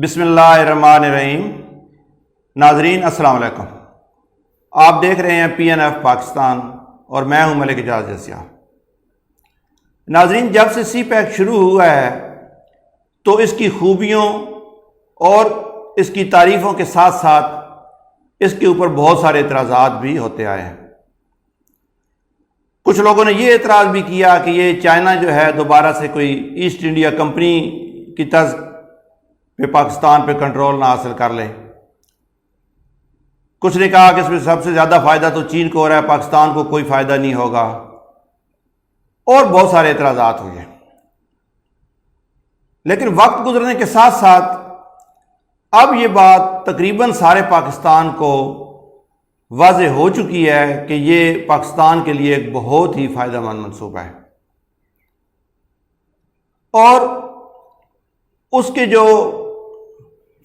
بسم اللہ الرحمن الرحیم۔ ناظرین السلام علیکم، آپ دیکھ رہے ہیں PNF پاکستان اور میں ہوں ملک اعجاز جسیہ۔ ناظرین، جب سے سی پیک شروع ہوا ہے تو اس کی خوبیوں اور اس کی تعریفوں کے ساتھ ساتھ اس کے اوپر بہت سارے اعتراضات بھی ہوتے آئے ہیں۔ کچھ لوگوں نے یہ اعتراض بھی کیا کہ یہ چائنا جو ہے دوبارہ سے کوئی ایسٹ انڈیا کمپنی کی طرز پہ پاکستان پہ کنٹرول نہ حاصل کر لے۔ کچھ نے کہا کہ اس میں سب سے زیادہ فائدہ تو چین کو ہو رہا ہے، پاکستان کو کوئی فائدہ نہیں ہوگا، اور بہت سارے اعتراضات ہوئے۔ لیکن وقت گزرنے کے ساتھ ساتھ اب یہ بات تقریباً سارے پاکستان کو واضح ہو چکی ہے کہ یہ پاکستان کے لیے ایک بہت ہی فائدہ مند منصوبہ ہے، اور اس کے جو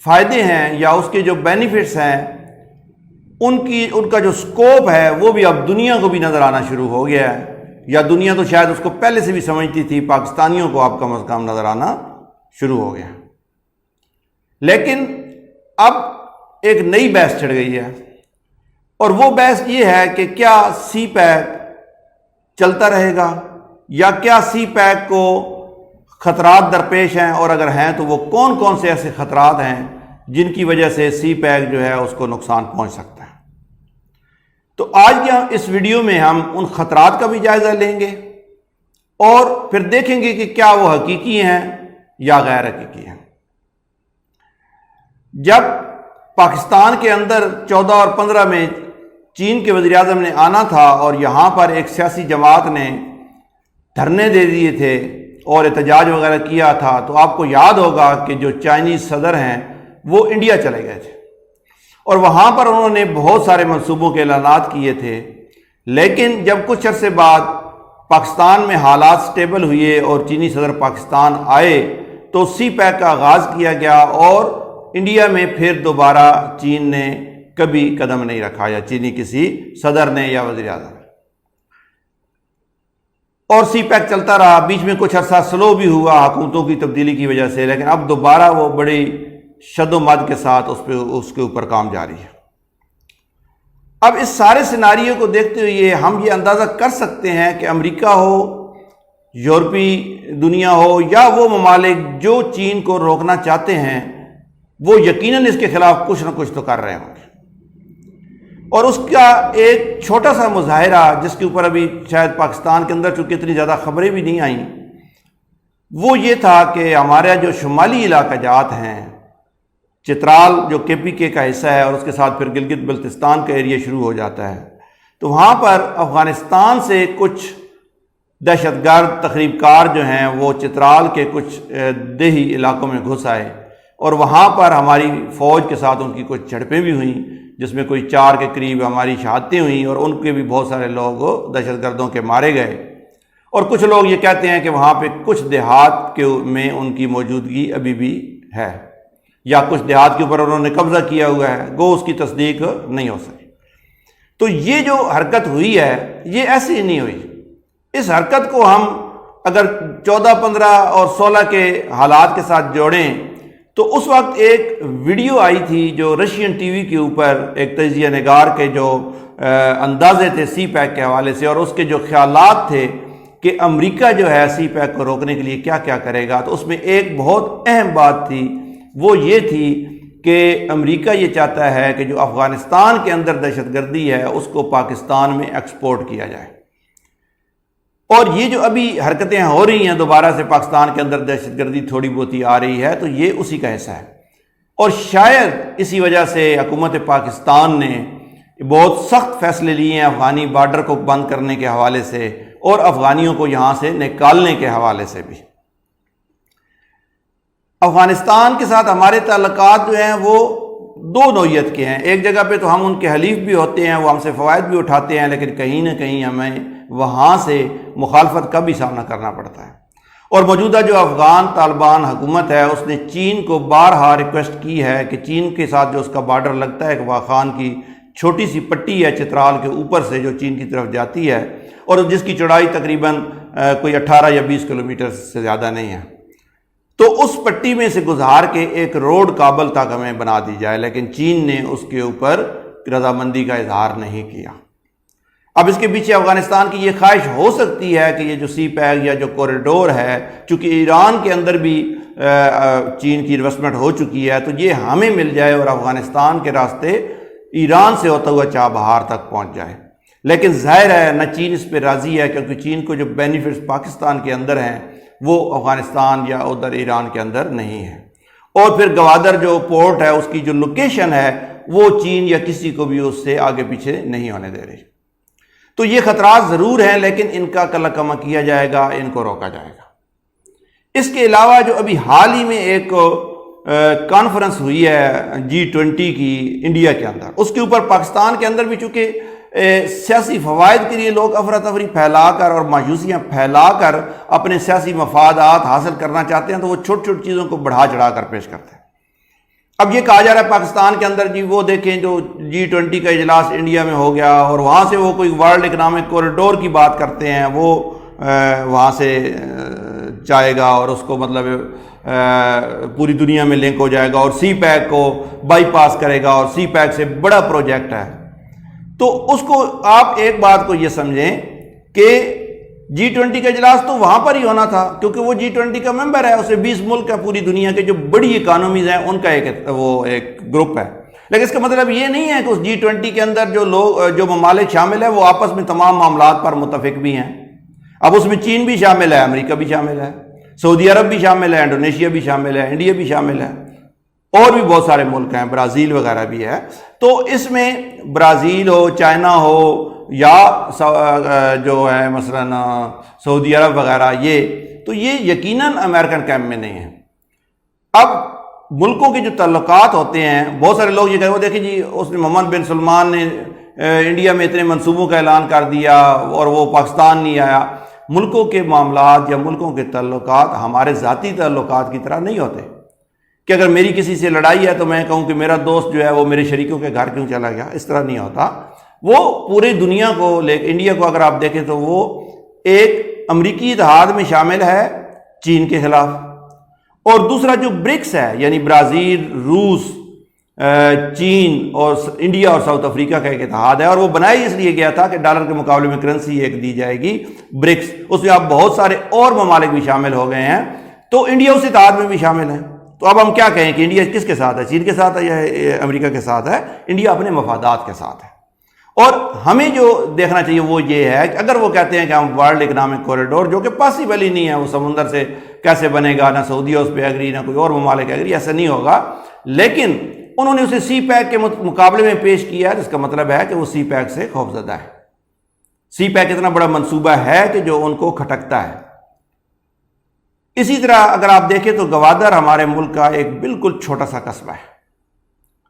فائدے ہیں یا اس کے جو بینیفٹس ہیں ان کا جو سکوپ ہے وہ بھی اب دنیا کو بھی نظر آنا شروع ہو گیا ہے، یا دنیا تو شاید اس کو پہلے سے بھی سمجھتی تھی، پاکستانیوں کو اب کم از کم نظر آنا شروع ہو گیا۔ لیکن اب ایک نئی بحث چھڑ گئی ہے، اور وہ بحث یہ ہے کہ کیا سی پیک چلتا رہے گا، یا کیا سی پیک کو خطرات درپیش ہیں، اور اگر ہیں تو وہ کون کون سے ایسے خطرات ہیں جن کی وجہ سے سی پیک جو ہے اس کو نقصان پہنچ سکتا ہے۔ تو آج کے اس ویڈیو میں ہم ان خطرات کا بھی جائزہ لیں گے اور پھر دیکھیں گے کہ کیا وہ حقیقی ہیں یا غیر حقیقی ہیں۔ جب پاکستان کے اندر 14 اور 15 میں چین کے وزیر اعظم نے آنا تھا اور یہاں پر ایک سیاسی جماعت نے دھرنے دے دیے تھے اور احتجاج وغیرہ کیا تھا، تو آپ کو یاد ہوگا کہ جو چائنیز صدر ہیں وہ انڈیا چلے گئے تھے، اور وہاں پر انہوں نے بہت سارے منصوبوں کے اعلانات کیے تھے۔ لیکن جب کچھ عرصے بعد پاکستان میں حالات سٹیبل ہوئے اور چینی صدر پاکستان آئے تو سی پیک کا آغاز کیا گیا، اور انڈیا میں پھر دوبارہ چین نے کبھی قدم نہیں رکھا، یا چینی کسی صدر نے یا وزیر اعظم نے، اور سی پیک چلتا رہا۔ بیچ میں کچھ عرصہ سلو بھی ہوا حکومتوں کی تبدیلی کی وجہ سے، لیکن اب دوبارہ وہ بڑی شد و مد کے ساتھ اس کے اوپر کام جاری ہے۔ اب اس سارے سیناریو کو دیکھتے ہوئے ہم یہ اندازہ کر سکتے ہیں کہ امریکہ ہو، یورپی دنیا ہو، یا وہ ممالک جو چین کو روکنا چاہتے ہیں، وہ یقیناً اس کے خلاف کچھ نہ کچھ تو کر رہے ہوں گے۔ اور اس کا ایک چھوٹا سا مظاہرہ جس کے اوپر ابھی شاید پاکستان کے اندر چونکہ اتنی زیادہ خبریں بھی نہیں آئیں، وہ یہ تھا کہ ہمارے جو شمالی علاقہ جات ہیں، چترال جو KPK کا حصہ ہے، اور اس کے ساتھ پھر گلگت بلتستان کا ایریا شروع ہو جاتا ہے، تو وہاں پر افغانستان سے کچھ دہشت گرد تخریب کار جو ہیں وہ چترال کے کچھ دیہی علاقوں میں گھس آئے، اور وہاں پر ہماری فوج کے ساتھ ان کی کچھ جھڑپیں بھی ہوئیں، جس میں کوئی 4 کے قریب ہماری شہادتیں ہوئیں، اور ان کے بھی بہت سارے لوگ دہشت گردوں کے مارے گئے۔ اور کچھ لوگ یہ کہتے ہیں کہ وہاں پہ کچھ دیہات میں ان کی موجودگی ابھی بھی ہے، یا کچھ دیہات کے اوپر انہوں نے قبضہ کیا ہوا ہے، گو اس کی تصدیق نہیں ہو سکی۔ تو یہ جو حرکت ہوئی ہے یہ ایسے ہی نہیں ہوئی۔ اس حرکت کو ہم اگر 14، 15 اور 16 کے حالات کے ساتھ جوڑیں تو اس وقت ایک ویڈیو آئی تھی جو رشین ٹی وی کے اوپر ایک تجزیہ نگار کے جو اندازے تھے سی پیک کے حوالے سے، اور اس کے جو خیالات تھے کہ امریکہ جو ہے سی پیک کو روکنے کے لیے کیا کیا کرے گا، تو اس میں ایک بہت اہم بات تھی، وہ یہ تھی کہ امریکہ یہ چاہتا ہے کہ جو افغانستان کے اندر دہشت گردی ہے اس کو پاکستان میں ایکسپورٹ کیا جائے۔ اور یہ جو ابھی حرکتیں ہو رہی ہیں دوبارہ سے پاکستان کے اندر دہشت گردی تھوڑی بہت آ رہی ہے، تو یہ اسی کا حصہ ہے، اور شاید اسی وجہ سے حکومت پاکستان نے بہت سخت فیصلے لیے ہیں افغانی بارڈر کو بند کرنے کے حوالے سے، اور افغانیوں کو یہاں سے نکالنے کے حوالے سے بھی۔ افغانستان کے ساتھ ہمارے تعلقات جو ہیں وہ 2 نوعیت کے ہیں۔ ایک جگہ پہ تو ہم ان کے حلیف بھی ہوتے ہیں، وہ ہم سے فوائد بھی اٹھاتے ہیں، لیکن کہیں نہ کہیں ہمیں وہاں سے مخالفت کا بھی سامنا کرنا پڑتا ہے۔ اور موجودہ جو افغان طالبان حکومت ہے اس نے چین کو بارہا ریکویسٹ کی ہے کہ چین کے ساتھ جو اس کا بارڈر لگتا ہے، واخان کی چھوٹی سی پٹی ہے چترال کے اوپر سے جو چین کی طرف جاتی ہے، اور جس کی چوڑائی تقریباً کوئی 18 یا 20 کلومیٹر سے زیادہ نہیں ہے، تو اس پٹی میں سے گزار کے ایک روڈ کابل تک ہمیں بنا دی جائے، لیکن چین نے اس کے اوپر رضامندی کا اظہار نہیں کیا۔ اب اس کے پیچھے افغانستان کی یہ خواہش ہو سکتی ہے کہ یہ جو سی پیک یا جو کوریڈور ہے، چونکہ ایران کے اندر بھی چین کی انویسٹمنٹ ہو چکی ہے، تو یہ ہمیں مل جائے اور افغانستان کے راستے ایران سے ہوتا ہوا چابہار تک پہنچ جائے۔ لیکن ظاہر ہے نہ چین اس پہ راضی ہے، کیونکہ چین کو جو بینیفٹس پاکستان کے اندر ہیں وہ افغانستان یا ادھر ایران کے اندر نہیں ہے۔ اور پھر گوادر جو پورٹ ہے اس کی جو لوکیشن ہے وہ چین یا کسی کو بھی اس سے آگے پیچھے نہیں ہونے دے رہی۔ تو یہ خطرات ضرور ہیں، لیکن ان کا کلکمہ کیا جائے گا، ان کو روکا جائے گا۔ اس کے علاوہ جو ابھی حال ہی میں ایک کانفرنس ہوئی ہے G20 کی انڈیا کے اندر، اس کے اوپر پاکستان کے اندر بھی چونکہ سیاسی فوائد کے لیے لوگ افراتفری پھیلا کر اور مایوسیاں پھیلا کر اپنے سیاسی مفادات حاصل کرنا چاہتے ہیں، تو وہ چھوٹی چھوٹی چیزوں کو بڑھا چڑھا کر پیش کرتے ہیں۔ اب یہ کہا جا رہا ہے پاکستان کے اندر جی وہ دیکھیں جو G20 کا اجلاس انڈیا میں ہو گیا اور وہاں سے وہ کوئی ورلڈ اکنامک کوریڈور کی بات کرتے ہیں، وہ وہاں سے جائے گا اور اس کو مطلب پوری دنیا میں لنک ہو جائے گا اور سی پیک کو بائی پاس کرے گا اور سی پیک سے بڑا پروجیکٹ ہے۔ تو اس کو آپ ایک بات کو یہ سمجھیں کہ G20 کا اجلاس تو وہاں پر ہی ہونا تھا، کیونکہ وہ G20 کا ممبر ہے، اسے 20 ملک ہے پوری دنیا کے جو بڑی اکانومیز ہیں ان کا ایک گروپ ہے۔ لیکن اس کا مطلب یہ نہیں ہے کہ اس G20 کے اندر جو ممالک شامل ہیں وہ آپس میں تمام معاملات پر متفق بھی ہیں۔ اب اس میں چین بھی شامل ہے، امریکہ بھی شامل ہے، سعودی عرب بھی شامل ہے، انڈونیشیا بھی شامل ہے، انڈیا بھی شامل ہے، اور بھی بہت سارے ملک ہیں، برازیل وغیرہ بھی ہے۔ تو اس میں برازیل ہو، چائنا ہو یا جو ہے مثلا سعودی عرب وغیرہ، یہ یقیناً امریکن کیمپ میں نہیں ہے۔ اب ملکوں کے جو تعلقات ہوتے ہیں، بہت سارے لوگ یہ کہتے ہیں وہ دیکھیں جی اس نے محمد بن سلمان نے انڈیا میں اتنے منصوبوں کا اعلان کر دیا اور وہ پاکستان نہیں آیا۔ ملکوں کے معاملات یا ملکوں کے تعلقات ہمارے ذاتی تعلقات کی طرح نہیں ہوتے کہ اگر میری کسی سے لڑائی ہے تو میں کہوں کہ میرا دوست جو ہے وہ میرے شریکوں کے گھر کیوں چلا گیا، اس طرح نہیں ہوتا۔ وہ پوری دنیا کو انڈیا کو اگر آپ دیکھیں تو وہ ایک امریکی اتحاد میں شامل ہے چین کے خلاف، اور دوسرا جو برکس ہے یعنی برازیل، روس، چین اور انڈیا اور ساؤتھ افریقہ کا ایک اتحاد ہے، اور وہ بنایا اس لیے گیا تھا کہ ڈالر کے مقابلے میں کرنسی ایک دی جائے گی برکس، اس میں آپ بہت سارے اور ممالک بھی شامل ہو گئے ہیں، تو انڈیا اس اتحاد میں بھی شامل ہے۔ تو اب ہم کیا کہیں کہ انڈیا کس کے ساتھ ہے، چین کے ساتھ ہے یا امریکہ کے ساتھ ہے؟ انڈیا اپنے مفادات کے ساتھ ہے، اور ہمیں جو دیکھنا چاہیے وہ یہ ہے کہ اگر وہ کہتے ہیں کہ ہم ورلڈ اکنامک کوریڈور، جو کہ پاسبل ہی نہیں ہے، وہ سمندر سے کیسے بنے گا، نہ سعودیہ اس پہ ایگری، نہ کوئی اور ممالک ایگری، ایسا نہیں ہوگا، لیکن انہوں نے اسے سی پیک کے مقابلے میں پیش کیا ہے، جس کا مطلب ہے کہ وہ سی پیک سے خوفزدہ ہے۔ سی پیک اتنا بڑا منصوبہ ہے کہ جو ان کو کھٹکتا ہے۔ اسی طرح اگر آپ دیکھیں تو گوادر ہمارے ملک کا ایک بالکل چھوٹا سا قصبہ ہے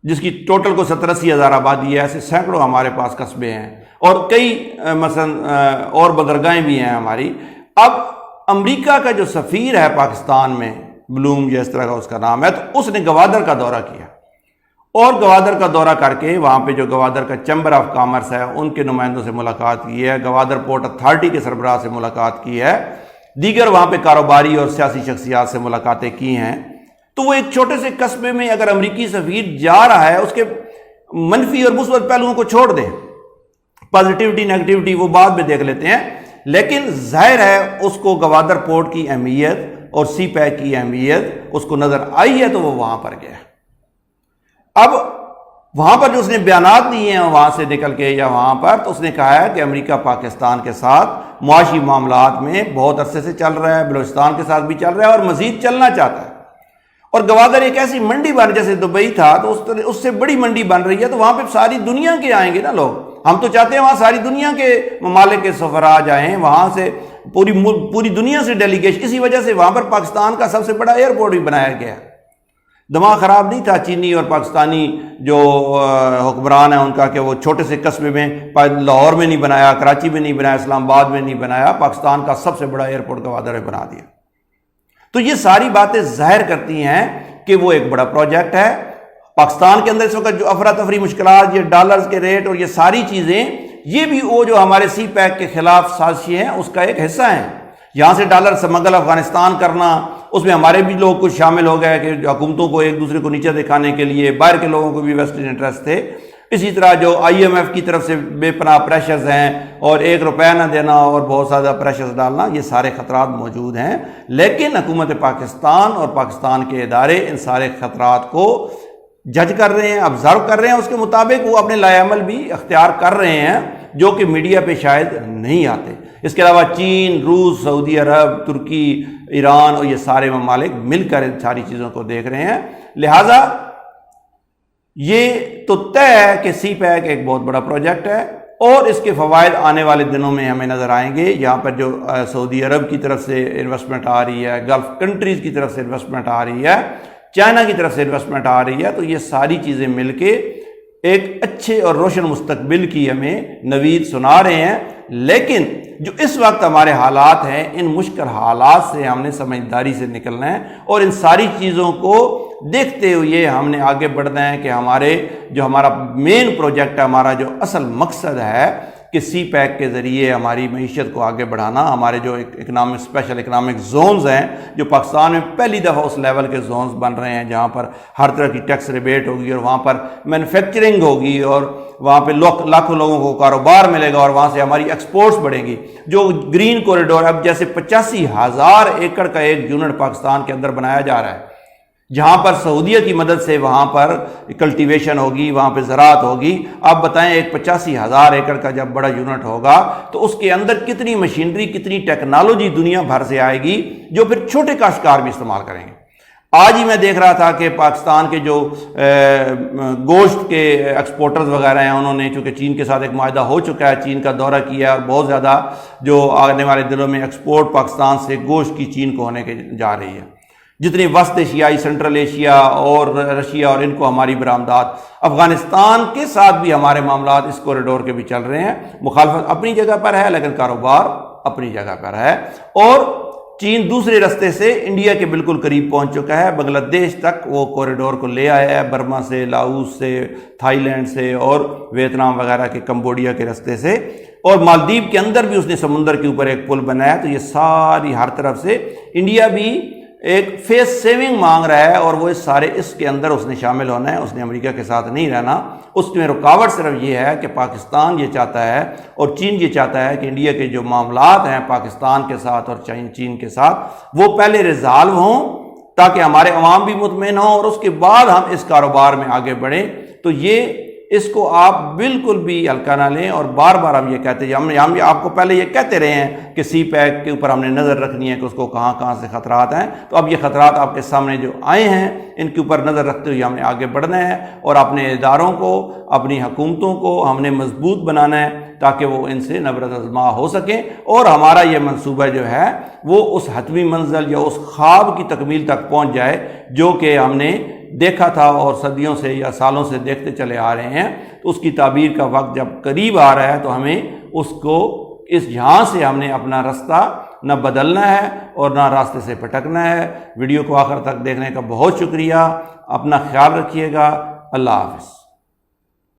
جس کی ٹوٹل کو 70-80 ہزار آبادی ہے، ایسے سینکڑوں ہمارے پاس قصبے ہیں اور کئی مثلا اور بندرگاہیں بھی ہیں ہماری۔ اب امریکہ کا جو سفیر ہے پاکستان میں، بلوم یا اس طرح کا اس کا نام ہے، تو اس نے گوادر کا دورہ کیا، اور گوادر کا دورہ کر کے وہاں پہ جو گوادر کا چیمبر آف کامرس ہے ان کے نمائندوں سے ملاقات کی ہے، گوادر پورٹ اتھارٹی کے سربراہ سے ملاقات کی ہے، دیگر وہاں پہ کاروباری اور سیاسی شخصیات سے ملاقاتیں کی ہیں۔ تو وہ ایک چھوٹے سے قصبے میں اگر امریکی سفیر جا رہا ہے، اس کے منفی اور مثبت پہلوؤں کو چھوڑ دیں، پازیٹیوٹی نیگیٹیوٹی وہ بعد میں دیکھ لیتے ہیں، لیکن ظاہر ہے اس کو گوادر پورٹ کی اہمیت اور سی پیک کی اہمیت اس کو نظر آئی ہے، تو وہ وہاں پر گیا۔ اب وہاں پر جو اس نے بیانات دیے ہیں وہاں سے نکل کے یا وہاں پر، تو اس نے کہا ہے کہ امریکہ پاکستان کے ساتھ معاشی معاملات میں بہت عرصے سے چل رہا ہے، بلوچستان کے ساتھ بھی چل رہا ہے اور مزید چلنا چاہتا ہے، اور گوادر ایک ایسی منڈی بن، جیسے دبئی تھا تو اس سے بڑی منڈی بن رہی ہے، تو وہاں پہ ساری دنیا کے آئیں گے نا لوگ۔ ہم تو چاہتے ہیں وہاں ساری دنیا کے ممالک کے سفراء جائیں، وہاں سے پوری دنیا سے ڈیلیگیشن، اسی وجہ سے وہاں پر پاکستان کا سب سے بڑا ایئرپورٹ بھی بنایا گیا۔ دماغ خراب نہیں تھا چینی اور پاکستانی جو حکمران ہیں ان کا کہ وہ چھوٹے سے قصبے میں، لاہور میں نہیں بنایا، کراچی میں نہیں بنایا، اسلام آباد میں نہیں بنایا، پاکستان کا سب سے بڑا ایئرپورٹ گوادر میں بنا دیا۔ تو یہ ساری باتیں ظاہر کرتی ہیں کہ وہ ایک بڑا پروجیکٹ ہے۔ پاکستان کے اندر اس وقت جو افراتفری مشکلات، یہ ڈالرز کے ریٹ اور یہ ساری چیزیں، یہ بھی وہ جو ہمارے سی پیک کے خلاف سازشیں ہیں اس کا ایک حصہ ہیں۔ یہاں سے ڈالر سمگل افغانستان کرنا اس میں ہمارے بھی لوگ کچھ شامل ہو گئے کہ حکومتوں کو ایک دوسرے کو نیچے دکھانے کے لیے باہر کے لوگوں کو بھی ویسٹڈ انٹرسٹ تھے۔ اسی طرح جو IMF کی طرف سے بے پناہ پریشرز ہیں اور 1 روپیہ نہ دینا اور بہت زیادہ پریشرز ڈالنا، یہ سارے خطرات موجود ہیں، لیکن حکومت پاکستان اور پاکستان کے ادارے ان سارے خطرات کو جج کر رہے ہیں، آبزرو کر رہے ہیں، اس کے مطابق وہ اپنے لائے عمل بھی اختیار کر رہے ہیں جو کہ میڈیا پہ شاید نہیں آتے۔ اس کے علاوہ چین، روس، سعودی عرب، ترکی، ایران اور یہ سارے ممالک مل کر ان ساری چیزوں کو دیکھ رہے ہیں۔ لہٰذا یہ تو طے ہے کہ سی پیک ایک بہت بڑا پروجیکٹ ہے اور اس کے فوائد آنے والے دنوں میں ہمیں نظر آئیں گے۔ یہاں پر جو سعودی عرب کی طرف سے انویسٹمنٹ آ رہی ہے، گلف کنٹریز کی طرف سے انویسٹمنٹ آ رہی ہے، چائنا کی طرف سے انویسٹمنٹ آ رہی ہے، تو یہ ساری چیزیں مل کے ایک اچھے اور روشن مستقبل کی ہمیں نوید سنا رہے ہیں۔ لیکن جو اس وقت ہمارے حالات ہیں، ان مشکل حالات سے ہم نے سمجھداری سے نکلنا ہے اور ان ساری چیزوں کو دیکھتے ہوئے ہم نے آگے بڑھنا ہے کہ ہمارا مین پروجیکٹ ہے، ہمارا جو اصل مقصد ہے کہ سی پیک کے ذریعے ہماری معیشت کو آگے بڑھانا، ہمارے جو اسپیشل اکنامک زونز ہیں جو پاکستان میں پہلی دفعہ اس لیول کے زونز بن رہے ہیں جہاں پر ہر طرح کی ٹیکس ریبیٹ ہوگی اور وہاں پر مینوفیکچرنگ ہوگی اور وہاں پہ لاکھوں لوگوں کو کاروبار ملے گا اور وہاں سے ہماری ایکسپورٹس بڑھیں گی۔ جو گرین کوریڈور اب جیسے 85,000 ایکڑ کا ایک یونٹ پاکستان کے اندر بنایا جا رہا ہے، جہاں پر سعودیہ کی مدد سے وہاں پر کلٹیویشن ہوگی، وہاں پہ زراعت ہوگی۔ آپ بتائیں ایک 85,000 ایکڑ کا جب بڑا یونٹ ہوگا تو اس کے اندر کتنی مشینری، کتنی ٹیکنالوجی دنیا بھر سے آئے گی جو پھر چھوٹے کاشتکار بھی استعمال کریں گے۔ آج ہی میں دیکھ رہا تھا کہ پاکستان کے جو گوشت کے ایکسپورٹرز وغیرہ ہیں، انہوں نے چونکہ چین کے ساتھ ایک معاہدہ ہو چکا ہے، چین کا دورہ کیا ہے اور بہت زیادہ جو آنے والے دنوں میں ایکسپورٹ پاکستان سے گوشت کی چین کو ہونے کے جا رہی ہے۔ جتنی وسط ایشیائی، سینٹرل ایشیا اور رشیا اور ان کو ہماری برآمدات، افغانستان کے ساتھ بھی ہمارے معاملات اس کوریڈور کے بھی چل رہے ہیں۔ مخالفت اپنی جگہ پر ہے لیکن کاروبار اپنی جگہ پر ہے، اور چین دوسرے رستے سے انڈیا کے بالکل قریب پہنچ چکا ہے، بنگلہ دیش تک وہ کوریڈور کو لے آیا ہے، برما سے، لاؤس سے، تھائی لینڈ سے اور ویتنام وغیرہ کے کمبوڈیا کے رستے سے، اور مالدیپ کے اندر بھی اس نے سمندر کے اوپر ایک پل بنایا۔ تو یہ ساری ہر طرف سے انڈیا بھی ایک فیس سیونگ مانگ رہا ہے اور وہ اس کے اندر اس نے شامل ہونا ہے، اس نے امریکہ کے ساتھ نہیں رہنا۔ اس میں رکاوٹ صرف یہ ہے کہ پاکستان یہ چاہتا ہے اور چین یہ چاہتا ہے کہ انڈیا کے جو معاملات ہیں پاکستان کے ساتھ اور چین کے ساتھ وہ پہلے ریزالو ہوں تاکہ ہمارے عوام بھی مطمئن ہوں اور اس کے بعد ہم اس کاروبار میں آگے بڑھیں۔ تو یہ اس کو آپ بالکل بھی ہلکا نہ لیں، اور بار بار ہم یہ کہتے ہیں، ہم آپ کو پہلے یہ کہتے رہے ہیں کہ سی پیک کے اوپر ہم نے نظر رکھنی ہے کہ اس کو کہاں کہاں سے خطرات ہیں۔ تو اب یہ خطرات آپ کے سامنے جو آئے ہیں ان کے اوپر نظر رکھتے ہوئے ہم نے آگے بڑھنا ہے اور اپنے اداروں کو، اپنی حکومتوں کو ہم نے مضبوط بنانا ہے تاکہ وہ ان سے نبرد آزما ہو سکیں اور ہمارا یہ منصوبہ جو ہے وہ اس حتمی منزل یا اس خواب کی تکمیل تک پہنچ جائے جو کہ ہم نے دیکھا تھا اور صدیوں سے یا سالوں سے دیکھتے چلے آ رہے ہیں۔ تو اس کی تعبیر کا وقت جب قریب آ رہا ہے تو ہمیں یہاں سے ہم نے اپنا راستہ نہ بدلنا ہے اور نہ راستے سے پھٹکنا ہے۔ ویڈیو کو آخر تک دیکھنے کا بہت شکریہ، اپنا خیال رکھیے گا، اللہ حافظ۔